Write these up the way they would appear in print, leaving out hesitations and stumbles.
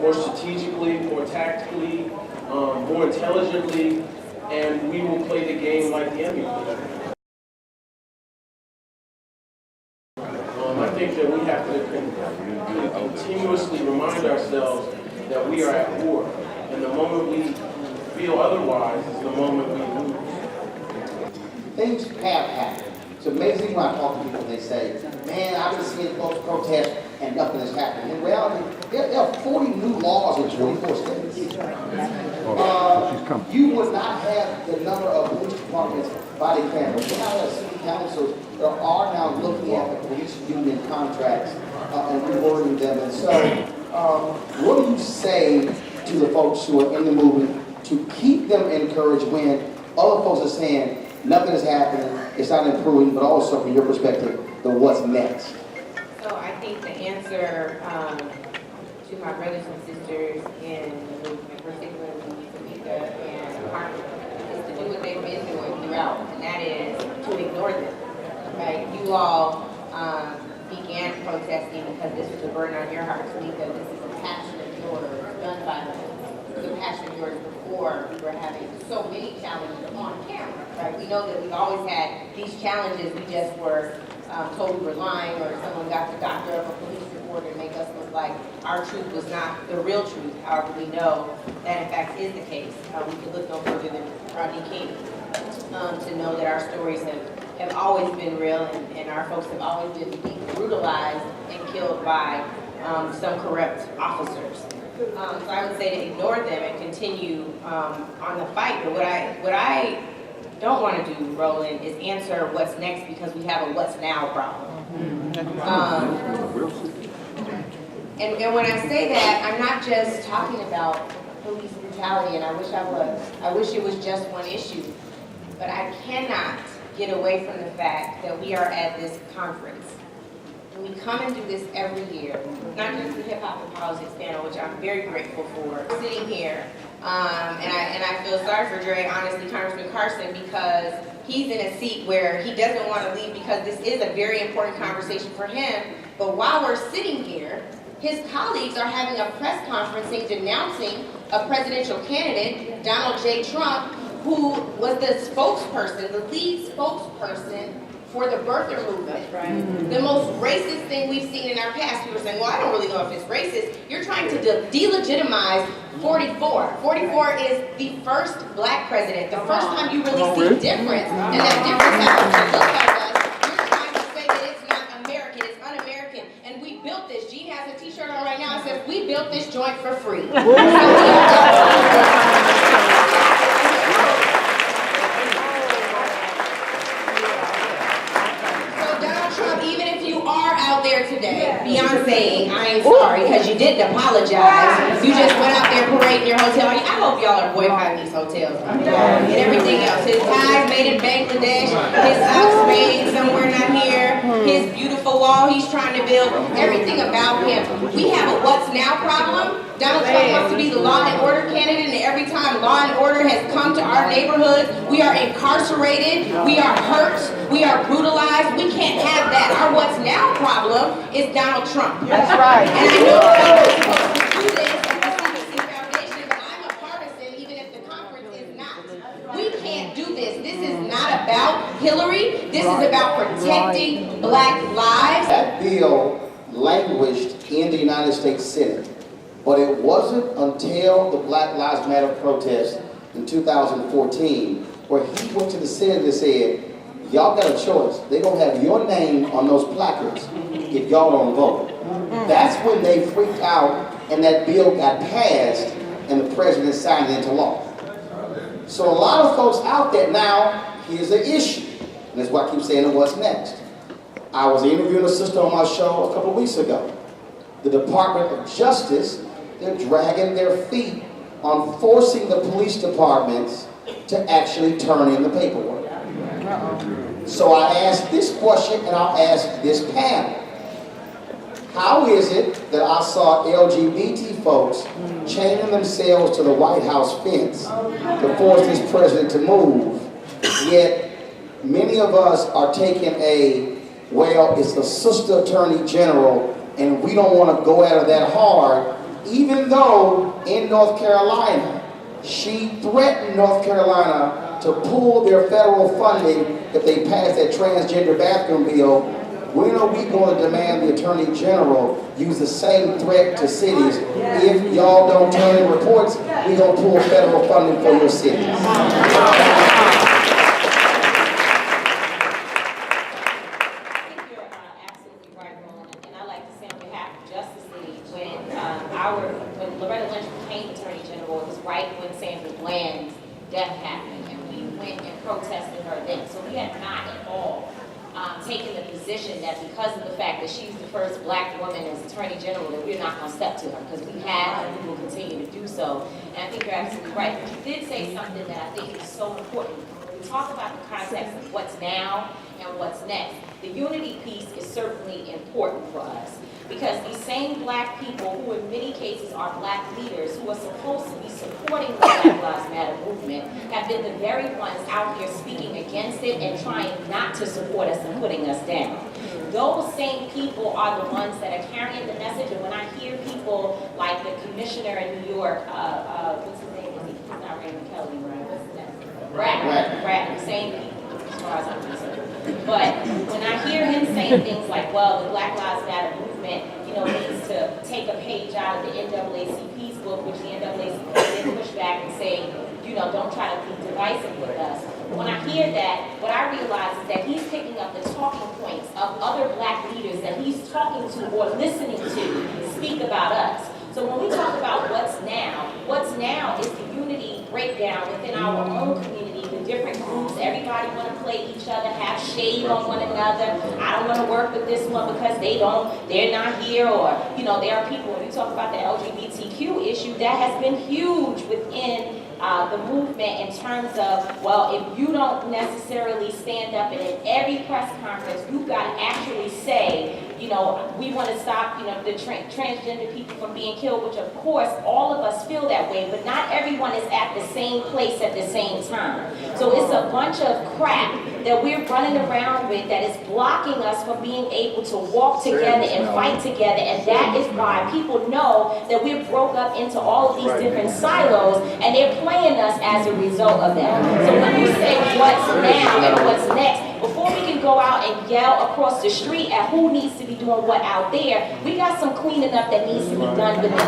more strategically, more tactically, more intelligently, and we will play the game like the enemy plays. I think that we have to continuously remind ourselves that we are at war, and the moment we feel otherwise is the moment we lose. Things have happened. It's amazing when I talk to people, they say, man, I've been seeing folks protest and nothing has happened. In reality, there are 40 new laws in 24 states. You would not have the number of police departments body cameras. We now have city councils that are now looking at the police union contracts and rewording them. And so, what do you say to the folks who are in the movement to keep them encouraged when other folks are saying nothing is happening, it's not improving, but also from your perspective, the what's next? So I think the answer to my brothers and sisters in the movement, particularly Tamika and Harper, is to do what they've been doing throughout, and that is to ignore them. Right? You all began protesting because this was a burden on your heart, Tamika. This is a passion of yours, gun violence. It was a passion of yours before we were having so many challenges on camera. Right? We know that we've always had these challenges. We just were told we were lying, or someone got the doctor of a police report and make us look like our truth was not the real truth. However, we know that in fact is the case. We could look no further than Rodney King to know that our stories have always been real, and our folks have always been brutalized and killed by some corrupt officers. So I would say to ignore them and continue on the fight. But what I don't want to do, Roland, is answer what's next because we have a what's now problem. And when I say that, I'm not just talking about police brutality, and I wish I was. I wish it was just one issue. But I cannot get away from the fact that we are at this conference. And we come and do this every year, not just the Hip Hop and Politics panel, which I'm very grateful for, sitting here. And I feel sorry for Dre, honestly, Congressman Carson, because he's in a seat where he doesn't want to leave because this is a very important conversation for him. But while we're sitting here, his colleagues are having a press conference denouncing a presidential candidate, Donald J. Trump, who was the spokesperson, the lead spokesperson for the birther movement. Right. The most racist thing we've seen in our past. People are saying, well, I don't really know if it's racist. You're trying to delegitimize 44. 44 is the first black president, the first time you really see difference, and that difference happens to look like us. You're trying to say that it's not American, it's un-American, and we built this. Gene has a t-shirt on right now that says, we built this joint for free. Today, beyond saying, I ain't sorry, because you didn't apologize. You just went out there parading your hotel. I hope y'all are boycotting these hotels and everything else. His ties made in Bangladesh, his socks made somewhere not here, his beautiful wall he's trying to build, everything about him. We have a what's now problem. Donald Trump wants to be the law and order candidate, and every time law and order has come to our neighborhoods, we are incarcerated, we are hurt, we are brutalized. We can't have that. Our what's now problem is Donald Trump. That's right. And I know that we're supposed to do this at the CDC Foundation, but I'm a partisan, even if the conference is not. We can't do this. This is not about Hillary. This is about protecting black lives. That bill languished in the United States Senate. But it wasn't until the Black Lives Matter protest in 2014 where he went to the Senate and said, y'all got a choice. They're going to have your name on those placards if y'all don't vote. That's when they freaked out and that bill got passed and the president signed it into law. So a lot of folks out there now, here's the issue. And that's why I keep saying, what's next? I was interviewing a sister on my show a couple of weeks ago. The Department of Justice, they're dragging their feet on forcing the police departments to actually turn in the paperwork. So I ask this question and I'll ask this panel. How is it that I saw LGBT folks chaining themselves to the White House fence to force this president to move, yet many of us are taking well, it's the sister attorney general and we don't want to go at her that hard even though in North Carolina, she threatened North Carolina to pull their federal funding if they pass that transgender bathroom bill. When are we going to demand the Attorney General use the same threat to cities? If y'all don't turn in reports, we're going to pull federal funding for your cities. Death happened, and we went and protested her then. So we had not at all taken the position that because of the fact that she's the first black woman as Attorney General, that we're not going to step to her, because we have and we will continue to do so. And I think you're absolutely right. But you did say something that I think is so important. When we talk about the context of what's now and what's next, the unity piece is certainly important for us. Because these same black people, who in many cases are black leaders, who are supposed to be supporting the Black Lives Matter movement, have been the very ones out here speaking against it and trying not to support us and putting us down. Those same people are the ones that are carrying the message. And when I hear people like the commissioner in New York, what's his name? He's not Raymond Kelly, right? What's his name? Bradley. Same people, as far as I'm concerned. But when I hear him saying things like, well, the Black Lives Matter movement, needs to take a page out of the NAACP's book, which the NAACP did push back and say, don't try to be divisive with us. When I hear that, what I realize is that he's picking up the talking points of other black leaders that he's talking to or listening to speak about us. So when we talk about what's now is the unity breakdown within our own community, the different groups. Everybody want to play each other, have shade on one another. I don't want to work with this one because they're not here, or there are people, when you talk about the LGBTQ issue, that has been huge within the movement in terms of, well, if you don't necessarily stand up and in every press conference, you've got to actually say, we want to stop, the transgender people from being killed, which of course all of us feel that way, but not everyone is at the same place at the same time. So it's a bunch of crap that we're running around with that is blocking us from being able to walk together and fight together, and that is why people know that we're broke up into all of these different silos, and they're playing us as a result of that. So when you say what's now and what's next, before we can go out and yell across the street at who needs to be doing what out there, we got some cleaning up that needs to be done within our own.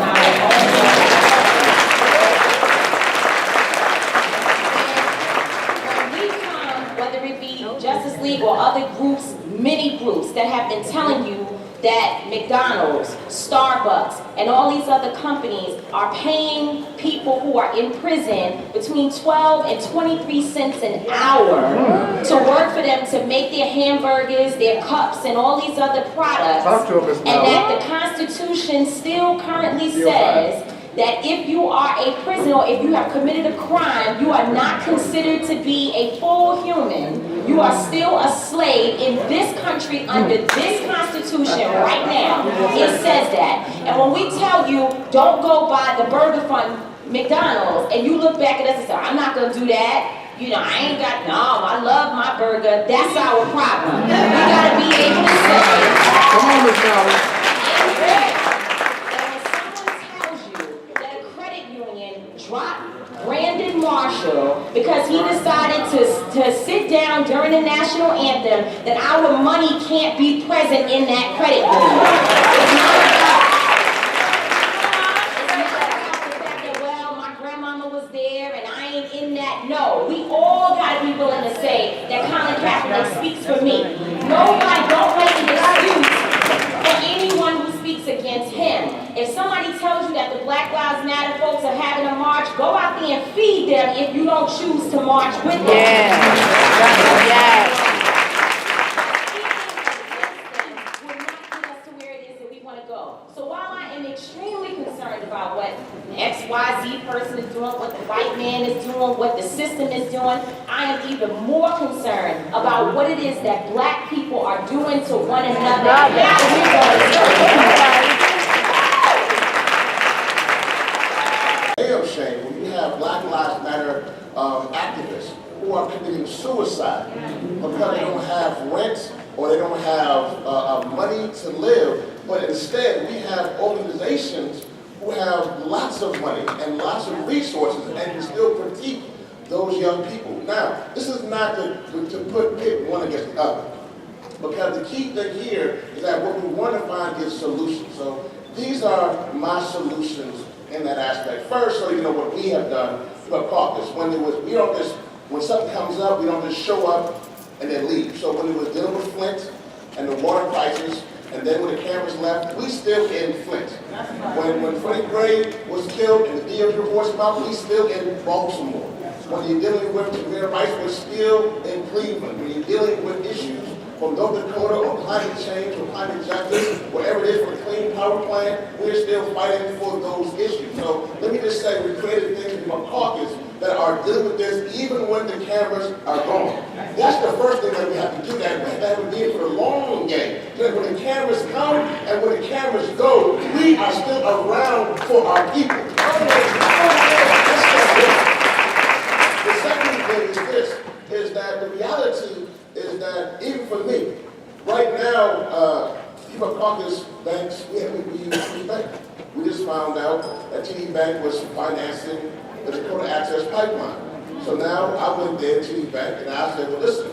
When we come, whether it be Justice League or other groups, many groups that have been telling you that McDonald's, Starbucks, and all these other companies are paying people who are in prison between 12 and 23 cents an hour to work for them to make their hamburgers, their cups, and all these other products. And that the Constitution still currently says that if you are a prisoner or if you have committed a crime, you are not considered to be a full human. You are still a slave in this country under this Constitution right now. It says that. And when we tell you, don't go by the burger from McDonald's, and you look back at us and say, I'm not going to do that. I love my burger. That's our problem. We got to be able to say, come on, Miss Collins. Drop Brandon Marshall because he decided to sit down during the national anthem, that our money can't be present in that credit union. It's not about the fact that, well, my grandmama was there and I ain't in that. No, we all got to be willing to say that Colin Kaepernick speaks for me. Nobody, don't make an excuse for anyone who speaks against him. If somebody tells you that the Black Lives Matter folks are having a march, go out there and feed them if you don't choose to march with them. Yeah. Will not get us to where it is that we want to go. So while I am extremely concerned about what XYZ person is doing, what the white man is doing, what the system is doing, I am even more concerned about what it is that black people are doing to one another. Shame when you have Black Lives Matter activists who are committing suicide because they don't have rent or they don't have money to live, but instead we have organizations who have lots of money and lots of resources and can still critique those young people. Now, this is not to pit one against the other, because the key thing here is that what we want to find is solutions. So these are my solutions in that aspect. First, so you know what we have done for Caucus. When something comes up, we don't just show up and then leave. So when it was dealing with Flint and the water crisis, and then when the cameras left, we still in Flint. When Freddie Gray was killed and the DOJ reports came out, we still in Baltimore. When you're dealing with Mayor Rice, we're still in Cleveland. When you're dealing with issues from North Dakota or climate change or climate justice, whatever it is for the clean power plant, we're still fighting for those issues. So let me just say, we created things in our caucus that are dealing with this even when the cameras are gone. That's the first thing that we have to do, that we have to be in for the long game. Because when the cameras come and when the cameras go, we are still around for our people. The second thing is this, is that the reality is that even for me, right now, people caucus banks, we use TD Bank. We just found out that TD Bank was financing the Dakota Access Pipeline. So now I went there to TD Bank and I said, well, listen,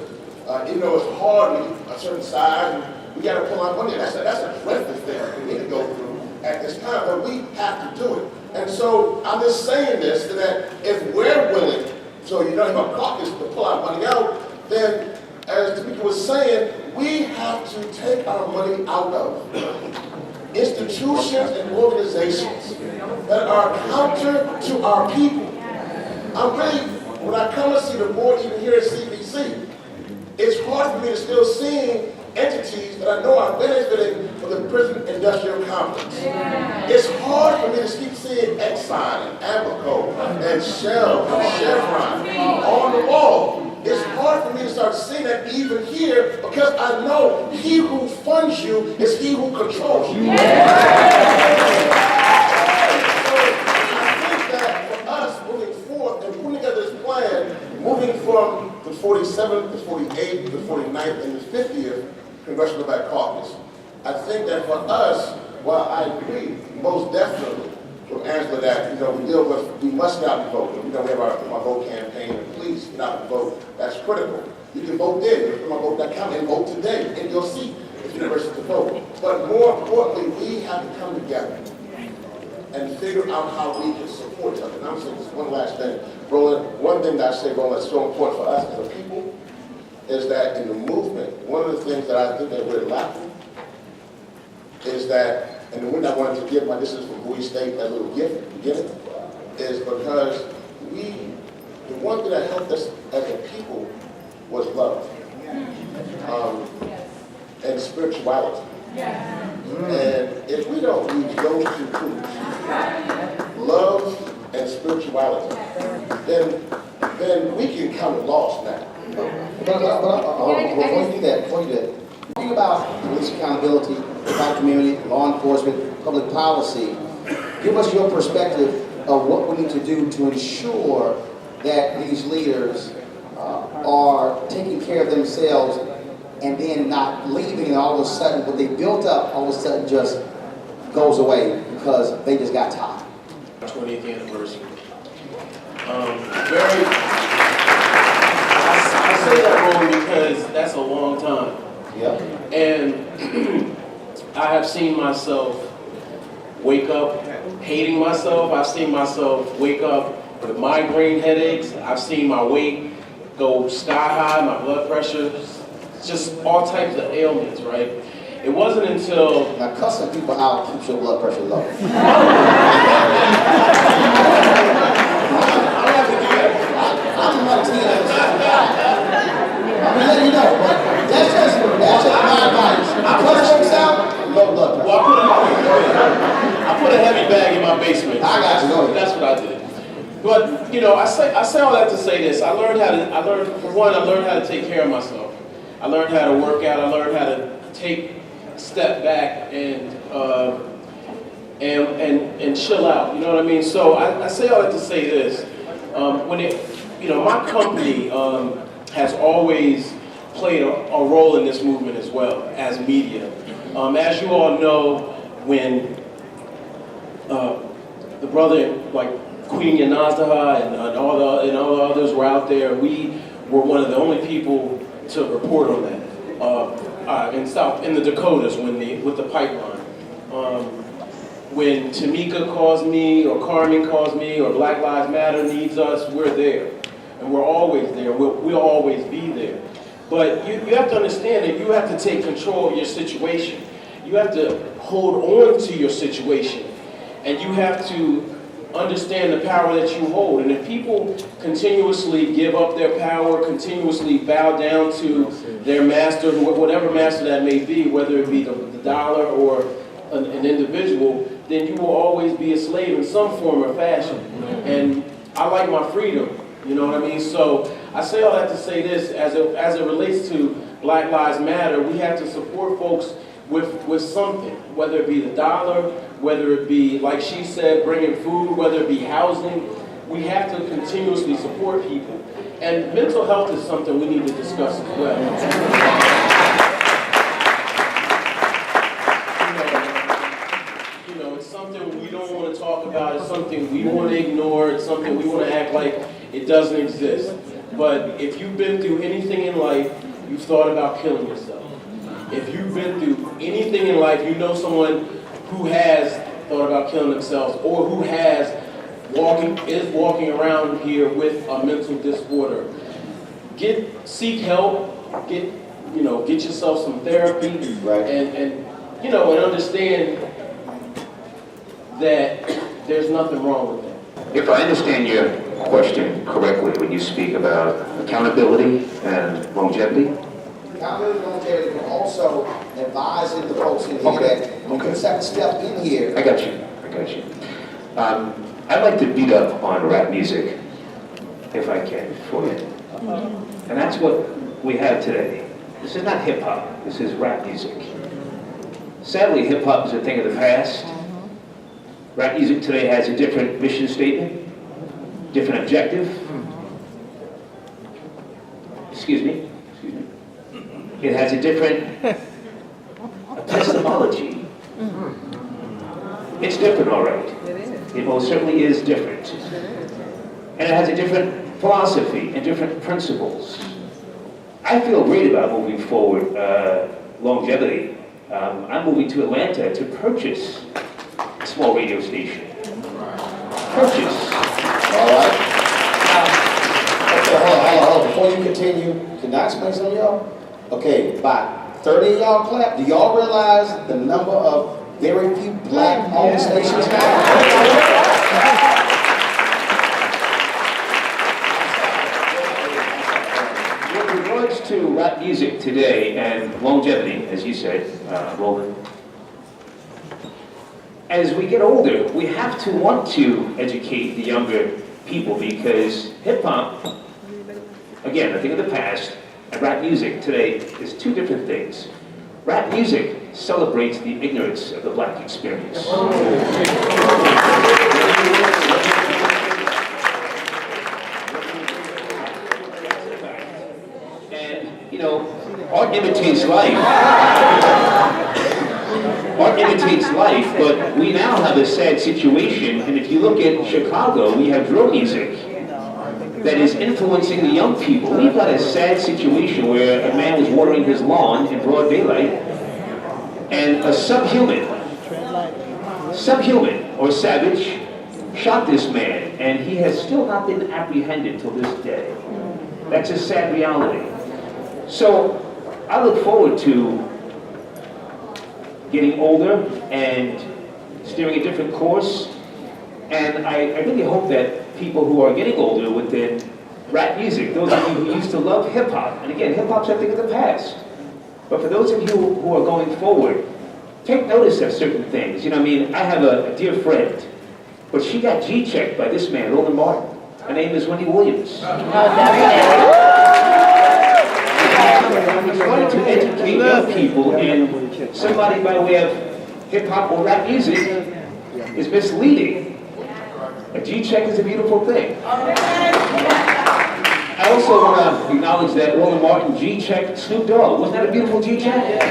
even though it's hard, a certain size, we got to pull out money. That's a dreadful thing we need to go through at this time, but we have to do it. And so I'm just saying this, that if we're willing, so you don't have a caucus to pull our money out, then as the people were saying, we have to take our money out of institutions and organizations that are counter to our people. I'm really, when I come and see the board even here at CBC, it's hard for me to still see entities that I know are benefiting from the prison industrial complex. Yeah. It's hard for me to keep seeing Exxon and Amoco and Shell and Chevron on the wall. It's hard for me to start seeing that even here, because I know he who funds you is he who controls you. Yeah. So I think that for us moving forth and putting together this plan, moving from the 47th, the 48th, the 49th, and the 50th Congressional Black Caucus, I think that for us, while I agree most definitely with Angela that we must get out and vote. We have our vote campaign, and please get out and vote. That's critical. You can vote then. You can vote that count and vote today in your seat if you're interested to vote. But more importantly, we have to come together and figure out how we can support each other. And I'm saying this one last thing, Roland. One thing that I say, Roland, that's so important for us as a people is that in the movement, one of the things that I think that we're lacking is that. And the reason I wanted to give this is from Bowie State, that little gift, is because the one thing that helped us as a people was love and spirituality. And if we don't reach those two truths, love and spirituality, then we can come lost now. Before you do that, think about police accountability, black community, law enforcement, public policy. Give us your perspective of what we need to do to ensure that these leaders are taking care of themselves and then not leaving, and all of a sudden what they built up all of a sudden just goes away because they just got tired. 20th anniversary. I say that wrong because that's a long time. Yep. And I have seen myself wake up hating myself. I've seen myself wake up with migraine headaches. I've seen my weight go sky high, my blood pressure, just all types of ailments, right? It wasn't until... Now, cussing people out keeps your blood pressure low. I don't have to do that. I'm not telling I'm letting you know, but that's just my advice. I cuss folks out, low blood pressure. Well, I put a heavy bag in my basement. I got you. Go ahead. That's what I did. But I say all that to say this. I learned how to take care of myself. I learned how to work out. I learned how to take a step back and chill out. You know what I mean? So I say all that to say this. My company has always played a role in this movement as well as media. As you all know, when the brother, like Queen Yanazaha and all the others were out there. We were one of the only people to report on that in the Dakotas with the pipeline. When Tamika calls me, or Carmen calls me, or Black Lives Matter needs us, we're there. And we're always there. We'll always be there. But you have to understand that you have to take control of your situation. You have to hold on to your situation. And you have to understand the power that you hold. And if people continuously give up their power, continuously bow down to their master, whatever master that may be, whether it be the dollar or an individual, then you will always be a slave in some form or fashion. And I like my freedom, you know what I mean? So I say all that to say this, as it relates to Black Lives Matter, we have to support folks with something, whether it be the dollar, whether it be, like she said, bringing food, whether it be housing. We have to continuously support people. And mental health is something we need to discuss as well. It's something we don't want to talk about. It's something we want to ignore. It's something we want to act like it doesn't exist. But if you've been through anything in life, you've thought about killing yourself. If you've been through anything in life, you know someone who has thought about killing themselves or who is walking around here with a mental disorder. Seek help. Get yourself some therapy, Right. and understand that there's nothing wrong with that. If I understand your question correctly, when you speak about accountability and longevity, Accountability and longevity, but also advising the folks in here Okay. that when you have to step in here. I got you. I'd like to beat up on rap music, if I can, for you. And that's what we have today. This is not hip-hop, this is rap music. Sadly, hip-hop is a thing of the past. Rap music today has a different mission statement, different objective. Excuse me. It has a different epistemology. It's different, all right. It most certainly is different. And it has a different philosophy and different principles. I feel great about moving forward longevity. I'm moving to Atlanta to purchase a small radio station. Purchase. All right. Okay, hold on. Before you continue, can I explain something to y'all? Okay, about 30 of y'all clap. Do y'all realize the number of very few black-owned stations now? With regards to rap music today and longevity, as you said, Roland, as we get older, we have to want to educate the younger people because hip-hop, again, a thing of the past, and rap music today is two different things. Rap music celebrates the ignorance of the black experience. And, art imitates life. Art imitates life, but we now have a sad situation, and if you look at Chicago, we have drill music that is influencing the young people. We've got a sad situation where a man was watering his lawn in broad daylight, and a subhuman or savage shot this man, and he has still not been apprehended till this day. That's a sad reality. So I look forward to getting older and steering a different course, and I really hope that people who are getting older within rap music, those of you who used to love hip-hop, and again, hip-hop's a thing of the past, but for those of you who are going forward, take notice of certain things. I have a dear friend, but she got G-checked by this man, Roland Martin. Her name is Wendy Williams. I'm trying to educate young people, and somebody by way of hip-hop or rap music is misleading. A G-check is a beautiful thing. I also want to acknowledge that Roland Martin G-checked Snoop Dogg. Wasn't that a beautiful G-check?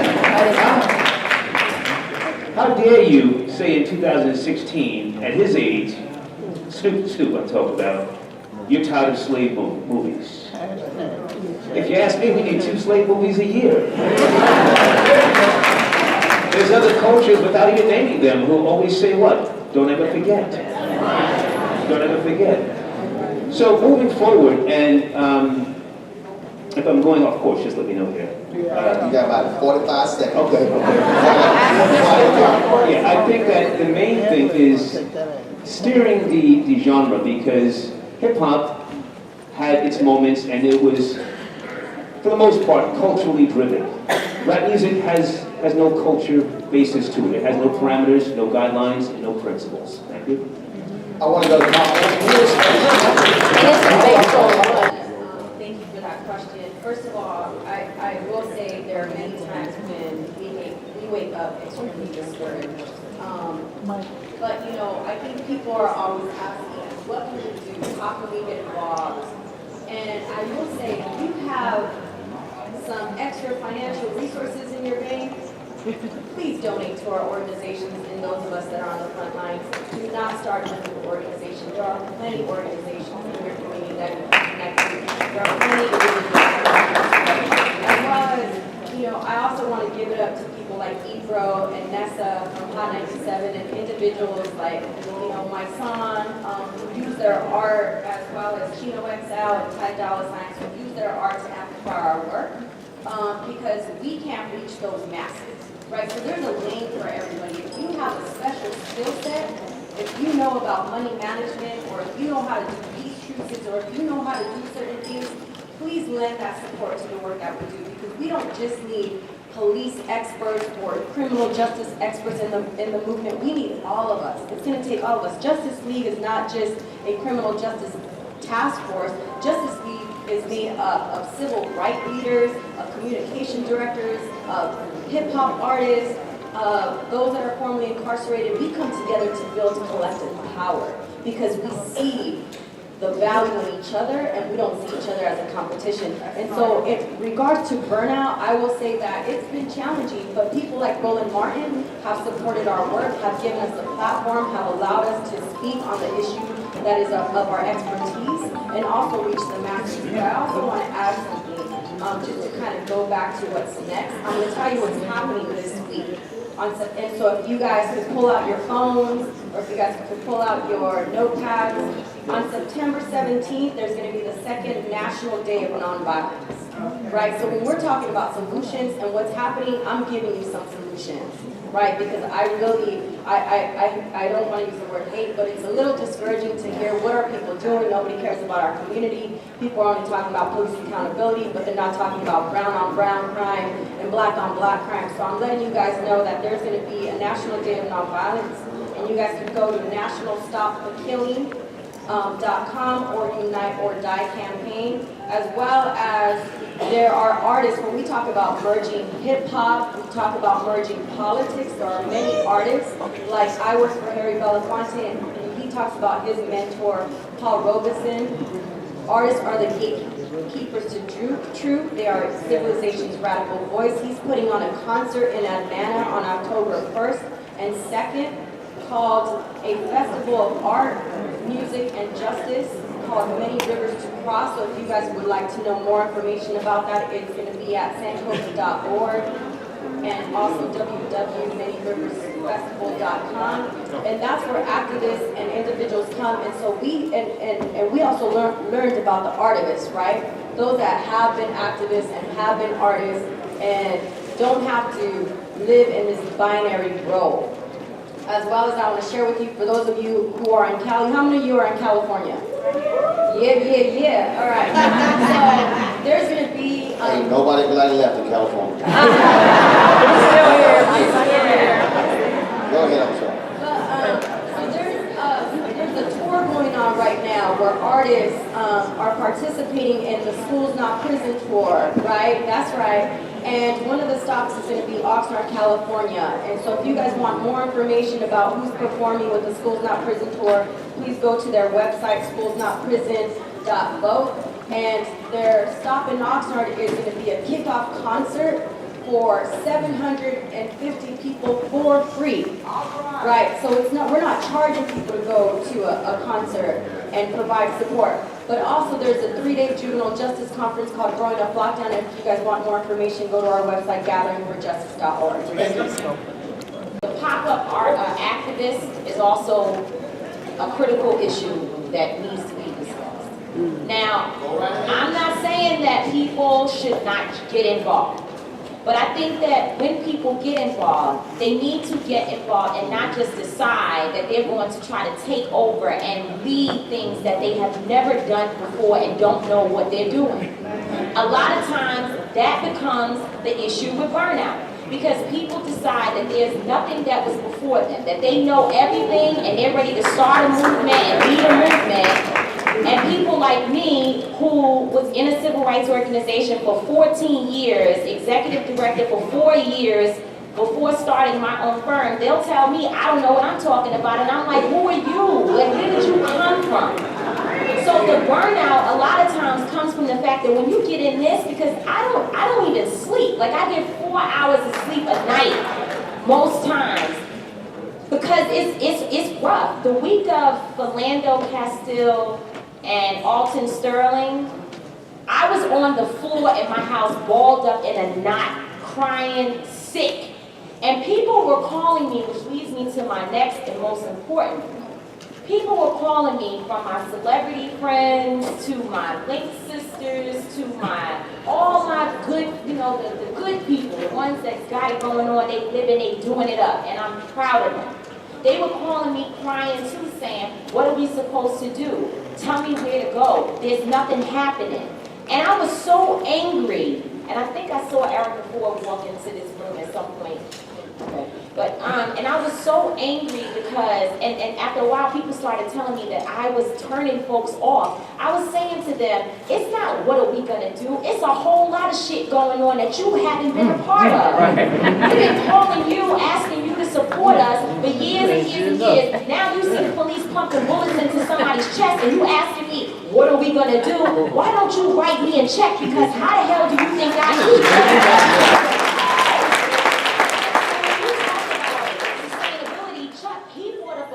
How dare you say say in 2016, at his age, Snoop I'm talking about, you're tired of slave movies. If you ask me, we need 2 slave movies a year. There's other cultures, without even naming them, who always say what? Don't ever forget. Don't ever forget. So moving forward, and if I'm going off course, just let me know here. You got about 45 seconds. Okay. Yeah, I think that the main thing is steering the genre, because hip-hop had its moments and it was, for the most part, culturally driven. Rap music has no culture basis to it. It has no parameters, no guidelines, and no principles. Thank you. I want to go to Thank you for that question. First of all, I will say there are many times when we wake up extremely discouraged. But you know, I think people are always asking, what can we do? How can we get involved? And I will say, if you have some extra financial resources in your bank, please donate to our organizations and those of us that are on the front lines. Do not start with an organization. There are plenty of organizations in your community that you can connect to. There are plenty of individuals. As well as, you know, I also want to give it up to people like Ebro and Nessa from Hot 97 and individuals like, you know, my son, who use their art, as well as Chino XL and Ty Dolla Signs, who use their art to amplify our work. Because we can't reach those masses. Right, so there's a lane for everybody. If you have a special skill set, if you know about money management, or if you know how to do peace truces, or if you know how to do certain things, please lend that support to the work that we do, because we don't just need police experts or criminal justice experts in the movement. We need all of us. It's going to take all of us. Justice League is not just a criminal justice task force. Justice League is made up of civil rights leaders, of communication directors, of hip-hop artists, those that are formerly incarcerated. We come together to build collective power because we see the value in each other and we don't see each other as a competition. And so in regards to burnout, I will say that it's been challenging, but people like Roland Martin have supported our work, have given us the platform, have allowed us to speak on the issue that is of our expertise and also reach the masses. But I also want to add something just to kind of go back to what's next. I'm going to tell you what's happening this week. And so if you guys could pull out your phones or if you guys could pull out your notepads, on September 17th, there's going to be the second National Day of Nonviolence, right? So when we're talking about solutions and what's happening, I'm giving you some solutions, right? Because I don't want to use the word hate, but it's a little discouraging to hear what are people doing. Nobody cares about our community. People are only talking about police accountability, but they're not talking about brown on brown crime and black on black crime. So I'm letting you guys know that there's going to be a National Day of Nonviolence, and you guys can go to nationalstopthekilling.com or Unite or Die campaign, as well as there are artists. When we talk about merging hip-hop, we talk about merging politics. There are many artists, like I work for Harry Belafonte, and he talks about his mentor, Paul Robeson. Artists are the gatekeepers to truth. They are civilization's radical voice. He's putting on a concert in Atlanta on October 1st and 2nd called A Festival of Art, Music, and Justice, called Many Rivers to Cross. So if you guys would like to know more information about that, it's going to be at sankofa.org and also www.manyriversfestival.com. And that's where activists and individuals come. And so we also learned about the artists, right? Those that have been activists and have been artists and don't have to live in this binary role. As well as I want to share with you, for those of you who are in Cali, how many of you are in California? Yeah. All right. So there's going to be... Ain't nobody glad left in California. Go ahead, I'm sorry. So there's a tour going on right now where artists are participating in the Schools Not Prison tour, right? That's right. And one of the stops is going to be Oxnard, California. And so if you guys want more information about who's performing with the Schools Not Prison tour, please go to their website, schoolsnotprison.vote. And their stop in Oxnard is going to be a kickoff concert for 750 people, for free. Right, so it's not, we're not charging people to go to a concert and provide support. But also there's a 3-day juvenile justice conference called Growing Up Lockdown. If you guys want more information, go to our website, gatheringforjustice.org. The pop-up art activist is also a critical issue that needs to be discussed. Now, I'm not saying that people should not get involved. But I think that when people get involved, they need to get involved and not just decide that they're going to try to take over and lead things that they have never done before and don't know what they're doing. A lot of times that becomes the issue with burnout, because people decide that there's nothing that was before them, that they know everything and they're ready to start a movement and lead a movement. And people like me, who was in a civil rights organization for 14 years, executive director for 4 years before starting my own firm, they'll tell me, I don't know what I'm talking about. And I'm like, who are you? Like, where did you come from? So the burnout a lot of times comes from the fact that when you get in this, because I don't even sleep. Like, I get 4 hours of sleep a night most times. Because it's rough. The week of Philando Castile and Alton Sterling, I was on the floor in my house, balled up in a knot, crying, sick. And people were calling me, which leads me to my next and most important point. People were calling me, from my celebrity friends to my Link sisters to all my good, the good people, the ones that's got it going on, they living, they doing it up, and I'm proud of them. They were calling me crying too, saying, what are we supposed to do? Tell me where to go. There's nothing happening. And I was so angry. And I think I saw Erica Ford walk into this room at some point. Okay. But, and I was so angry because, and after a while, people started telling me that I was turning folks off. I was saying to them, it's not what are we gonna do, it's a whole lot of shit going on that you haven't been a part of. We've been calling you, asking you to support us for years and years and years. Now you see the police pumping bullets into somebody's chest and you asking me, what are we gonna do? Why don't you write me a check? Because how the hell do you think I eat?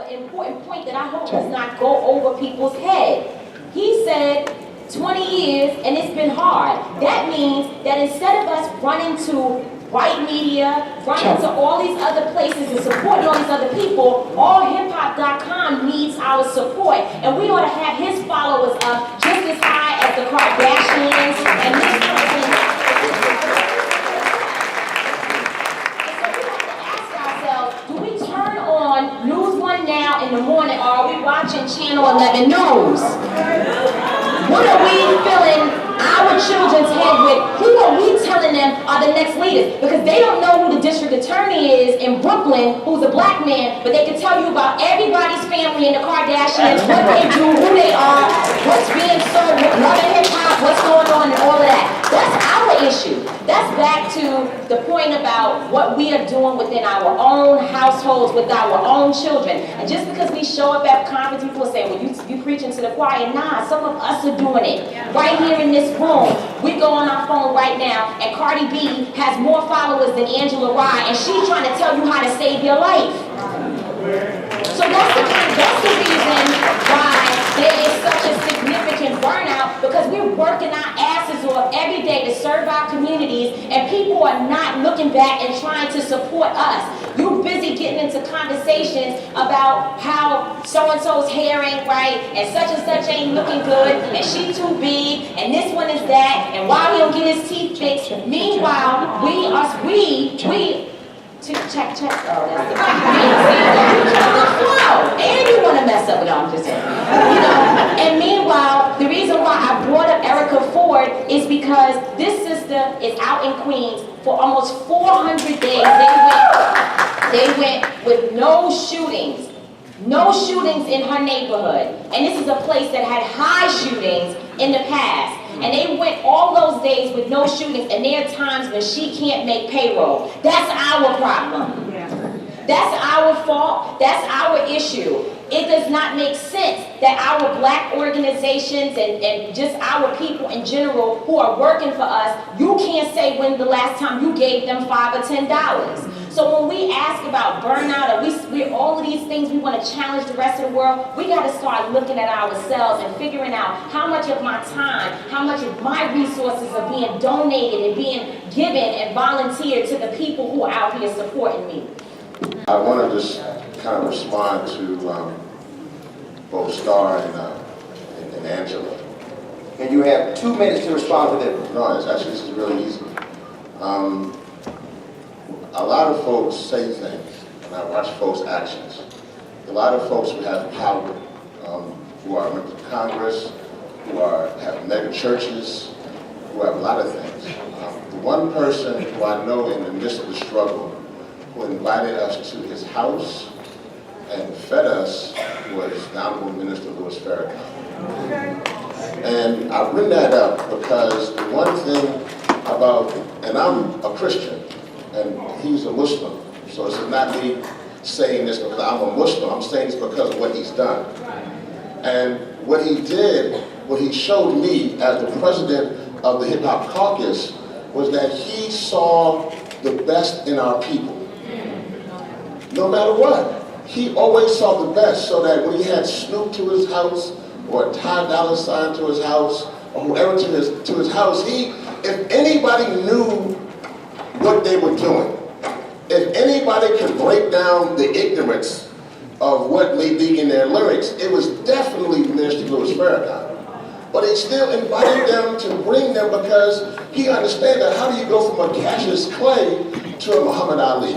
Important point that I hope does not go over people's head. He said 20 years and it's been hard. That means that instead of us running to white media, running to all these other places and supporting all these other people, allhiphop.com needs our support. And we ought to have his followers up just as high as the Kardashians and this person. News 1 Now in the morning, or are we watching Channel 11 News? What are we filling our children's head with? Who are we telling them are the next leaders? Because they don't know who the district attorney is in Brooklyn, who's a black man, but they can tell you about everybody's family in the Kardashians, what they do, who they are, what's being sold, what hip hop, what's going on, and all of that. That's our issue. That's back to the point about what we are doing within our own households with our own children. And just because we show up at conference, people say, well, you preaching to the choir. Nah, some of us are doing it. Right here in this room, we go on our phone right now, and Cardi B has more followers than Angela Rye, and she's trying to tell you how to save your life. So that's the reason why there is such a significant burnout, because we're working our asses off every day to serve our communities, and people are not looking back and trying to support us. You're busy getting into conversations about how so-and-so's hair ain't right, and such ain't looking good, and she too big, and this one is that, and why he don't get his teeth fixed. Meanwhile, we check. Oh, that's the flow. And you want to mess up with all I'm just saying. And meanwhile, the reason why I brought up Erica Ford is because this sister is out in Queens for almost 400 days. They went with no shootings. No shootings in her neighborhood. And this is a place that had high shootings in the past. And they went all those days with no shootings, and there are times when she can't make payroll. That's our problem. That's our fault. That's our issue. It does not make sense that our black organizations and just our people in general who are working for us, you can't say when the last time you gave them $5 or $10. So when we ask about burnout, or we all of these things, we want to challenge the rest of the world. We got to start looking at ourselves and figuring out how much of my time, how much of my resources are being donated and being given and volunteered to the people who are out here supporting me. I want to just kind of respond to both Star and Angela. And you have 2 minutes to respond to them. No, it's actually, this is really easy. A lot of folks say things, and I watch folks' actions. A lot of folks who have power, who are members of Congress, who have mega churches, who have a lot of things. The one person who I know in the midst of the struggle, who invited us to his house and fed us, was the Honorable Minister Louis Farrakhan. And I bring that up because the one thing about, and I'm a Christian, and he's a Muslim, so it's not me saying this because I'm a Muslim, I'm saying this because of what he's done. And what he did, what he showed me as the president of the Hip Hop Caucus, was that he saw the best in our people. No matter what, he always saw the best, so that when he had Snoop to his house, or Ty Dolla $ign to his house, or whoever to his house, if anybody knew what they were doing, if anybody could break down the ignorance of what may be in their lyrics, it was definitely Minister Louis Farrakhan. But he still invited them to bring them because he understands that how do you go from a Cassius Clay to a Muhammad Ali?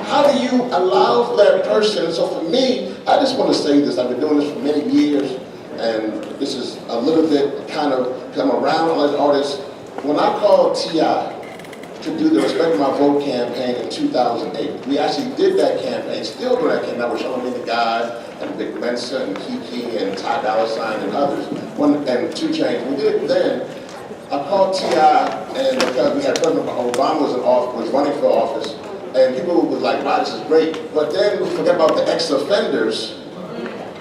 How do you allow that person? So for me, I just want to say this. I've been doing this for many years, and this is a little bit kind of come around as an artist. When I called T.I. to do the Respect My Vote campaign in 2008, we actually did that campaign, still doing that campaign with Charlamagne the God, and Vic Mensa, and Kiki, and Ty Dolla $ign, and others, and 2 Chainz. We did it then. I called T.I., and because we had President Obama was running for office, and people were like, wow, this is great. But then we forget about the ex-offenders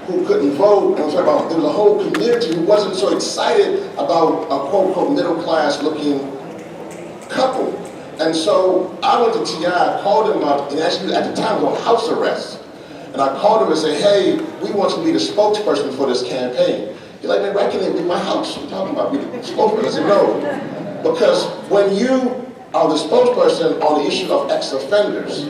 who couldn't vote, and there was a whole community who wasn't so excited about a quote-unquote middle-class looking couple. And so I went to T.I., called him up, and actually at the time was on house arrest. And I called him and said, hey, we want you to be the spokesperson for this campaign. He's like, man, I can't leave my house. What are you talking about? Be the spokesperson? I said, no. Because when you are the spokesperson on the issue of ex-offenders,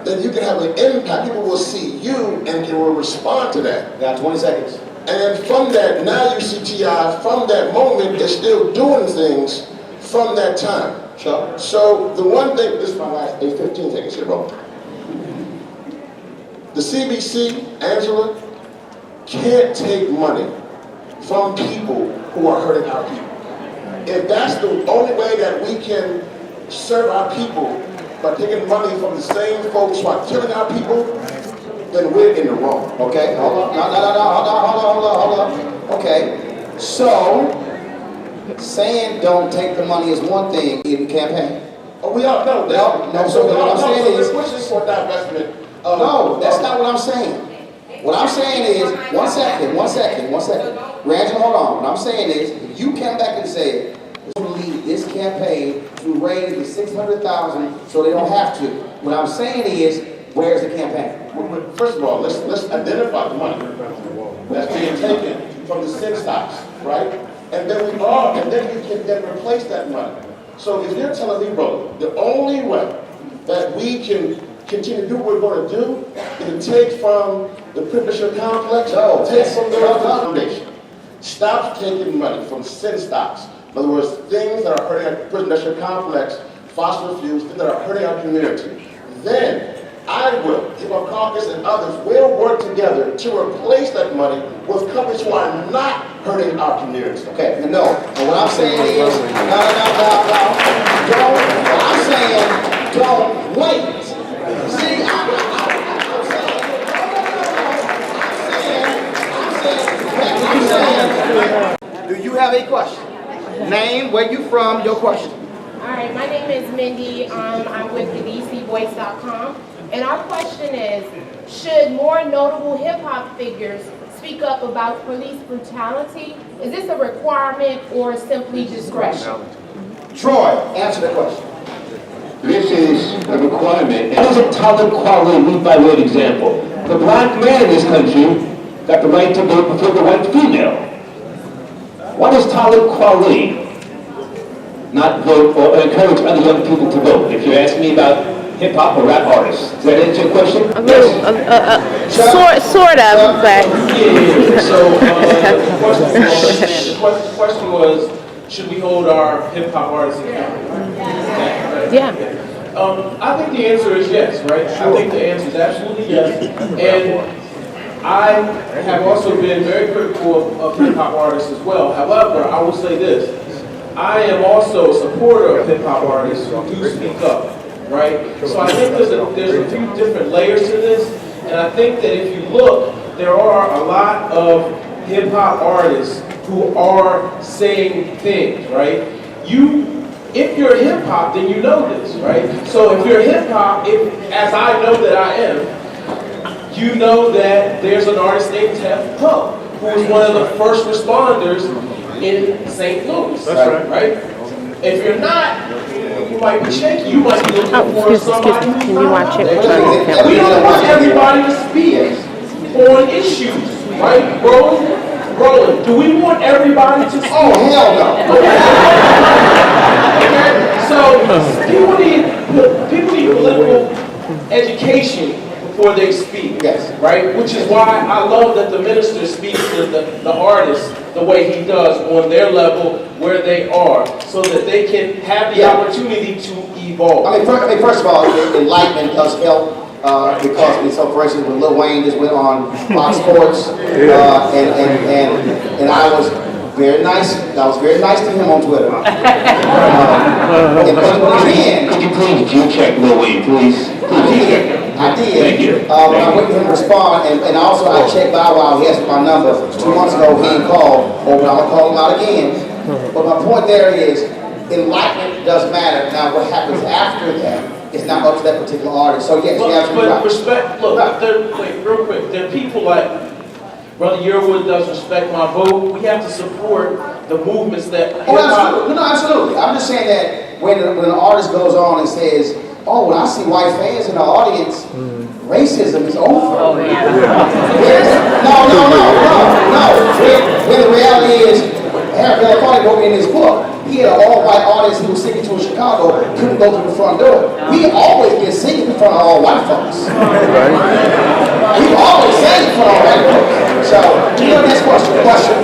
then you can have an impact. People will see you and can respond to that. Got 20 seconds. And then from that, now you see T.I. from that moment, they're still doing things from that time. Sure. So the one thing, this is my last 15 seconds here, bro. The CBC, Angela, can't take money from people who are hurting our people. If that's the only way that we can serve our people by taking money from the same folks who are killing our people, then we're in the wrong. Okay, hold on. Hold on. Okay, so saying don't take the money is one thing in the campaign. Oh, we all know that. No, so what I'm saying is, we're pushing for divestment. no, that's not what I'm saying. What I'm saying is, one second. Rangel, hold on. What I'm saying is, if you come back and say, we're going to lead this campaign to raise the 600,000 so they don't have to. What I'm saying is, where's the campaign? First of all, let's identify the money that's being taken from the sin stocks, right? And then we can then replace that money. So if you're telling me, bro, the only way that we can continue to do what we're going to do is to take from the Privilege Complex, take from the Foundation. Stop taking money from sin stocks. In other words, things that are hurting our Privilege Complex, fossil fuels, things that are hurting our community. Then I will, Hip Hop Caucus and others will work together to replace that money with companies who are not hurting our community. Okay, no. And what I'm saying is, no. What I'm saying, don't wait. See, I'm saying, do you have a question? Name, where you from, your question. All right, my name is Mindy. I'm with the DCVoice.com. And our question is, should more notable hip-hop figures speak up about police brutality? Is this a requirement or simply discretion? Troy, answer the question. This is a requirement. How does a Talib Kweli lead by way of example? The black man in this country got the right to vote before the white female. Why does Talib Kweli not vote or encourage other young people to vote? If you're asking me about hip-hop or rap artists, does that answer your question? Sort of, but. Yeah. So the question was, should we hold our hip-hop artists accountable? Yeah. I think the answer is yes, right? I think the answer is absolutely yes. And I have also been very critical of hip-hop artists as well. However, I will say this. I am also a supporter of hip-hop artists who do speak up, right? So I think there's a few different layers to this. And I think that if you look, there are a lot of hip-hop artists who are saying things, right? If you're hip-hop, then you know this, right? So if you're hip-hop, as I know that I am, you know that there's an artist named Tef Huff, who was one of the first responders in St. Louis, right? If you're not, you might be shaky. You might be looking for somebody who's Can you watch it? We don't want everybody to speak on issues, right? Roland, do we want everybody to speak? Oh, hell no. Okay? So people need political education before they speak. Yes. Right? Which is why I love that the minister speaks to the artists the way he does on their level where they are, so that they can have the opportunity to evolve. I mean, first of all, enlightenment does help. Because it's so for instance, when Lil Wayne just went on Fox Sports, and I was very nice. I was very nice to him on Twitter. But again, Could you please view check Lil Wayne, please? I did. Thank you. I waited for him to respond, and also I checked Bow Wow. He asked my number 2 months ago. He didn't call, but I'm gonna call him out again. But my point there is, enlightenment does matter. Now, what happens after that? It's not up to that particular artist. So yes, you absolutely right. But respect, look, wait, real quick. There are people like Brother Yearwood does Respect My Vote. We have to support the movements that Oh, absolutely. No, absolutely. I'm just saying that when an artist goes on and says, oh, when I see white fans in the audience, racism is over. Oh, yeah. No. When the reality is, Harry Belafonte wrote in his book, he had an all-white audience he was singing to in Chicago, couldn't go through the front door. We always get singing in front of all white folks. We always sing in front of all white folks. So, next question.